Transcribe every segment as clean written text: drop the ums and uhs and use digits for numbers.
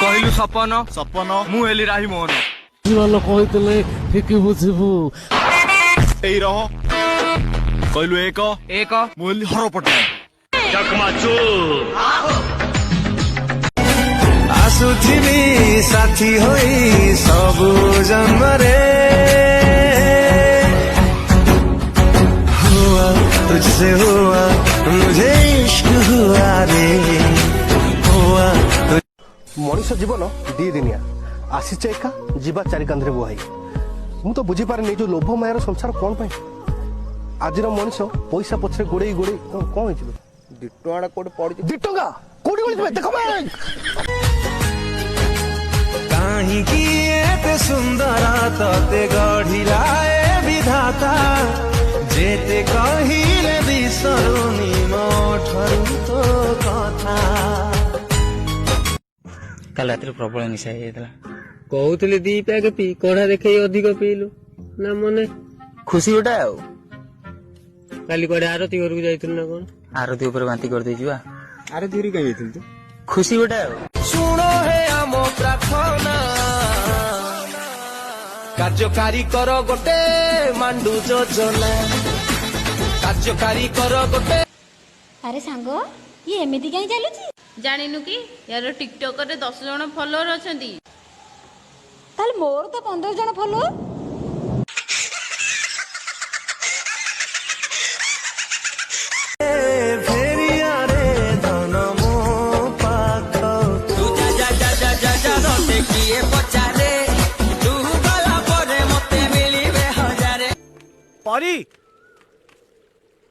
କହିଲୁ ସପନ ସପନ ମୁଁ ହେଲି ରାହି ମୋହନ। ଲୋକ କହିଥିଲେ ଠିକ ବୁଝିବୁ। ଏଇ ରହ କହିଲୁ ଏକ ଏକ ମୁଁ ହେଲି ହର ପଟ୍ଟନାୟକ। ଆସୁଥିବି ସାଥୀ ହୋଇ ସବୁ ଜନ୍ମରେ हुआ तुझसे हुआ मुझे इश्क हुआ रे हुआ। मनीष जीवन दी दिनिया आसीचे एका जीवा चारि कांधरे बुहाई मु तो बुझी पारे जो लोभ मायार संसार कौन पाए आजिर मनीष पैसा पछरे गोड़े गोड़े कौन है 2 टଙ୍କା कोड पड़ी 2 टଙ୍କା कोडी गली देखो काहे की एते सुंदर तते गढ़िलाए विधाता जेते कहिले बिसरुनी मोठरु तो कथा। काल रात प्रबल निशा कहते दी पैक पी कड़ा देखे अधिक पीलु ना मने खुशी गोटा आउ काली कड़े आरती घर को जाइथिलु ना कोन आरती ऊपर बांती कर दे जुआ आरती घर कहीं जाइथिलु तू खुशी गोटा आउ सुनो हे आमो प्रार्थना कार्यकारी कर गोटे मांडू योजना कार्यकारी कर गोटे। अरे सांग ये एमिति कहीं चलुची जानिनु कि यार टिकटॉक रे 10 जण फॉलोअर अछंती ताल मोर तो 15 जण फॉलोअर। फेरिया रे धन मो पाख तू जा जा जा जा जा जा रोते किए पचारे तू गला परे मते मिलिबे हजारे। परी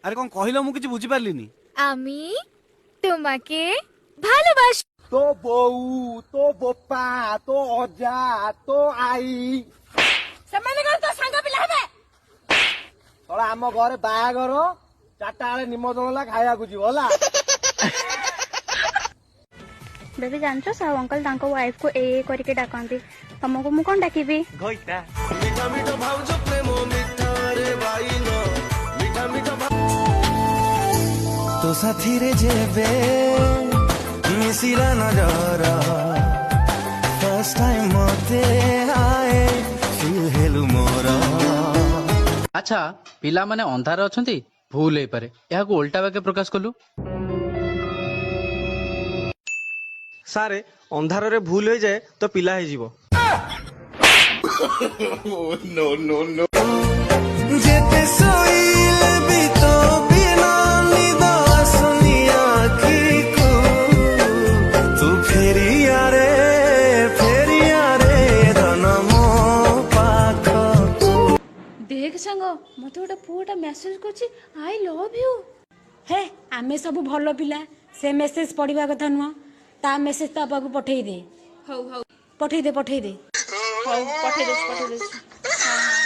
अरे कौन कहलो मु किछ बुझी पारलिनी। আমি তোমাকে ভালোবাসি। तो बऊ तो बोपा तो अजा तो आई ସେମାନେ କଣ ତ ସାଙ୍ଗ ପିଲା ହେବେ तोला आम घरे बाहागर 4टा बेले निमंत्रण ला खाया को जीव होला। बेबी जानछो साहब अंकल तांको वाइफ को ए करके डाकंती तुमको मु कोन डाकिबी घइता मीठा मीठा भाउजो प्रेम मिठा रे भाईनो मीठा मीठा तो साथी रे जेबे मिसिला नजर फर्स्ट टाइम मते आए फील हेलु मोर। अच्छा पिला माने अंधार अछंती भूल हे पारे या को उल्टा बाके प्रकाश कलु सारे अंधार रे भूल हो जाए तो पिला हे जीवो। नो नो नो जेते सोइल भी तो बिना निदा सुनिया की को तू फेरिया रे धन मो पाख। देख सांग मते गोटे पुओटा मेसेज करछि आई लव यू हे आमे सब भलो पिला से मेसेज पढ़िबा कथा नुह ता मेसेज ता पाकु पठेई दे। हौ हौ पठेई दे हौ पठेई दे। हां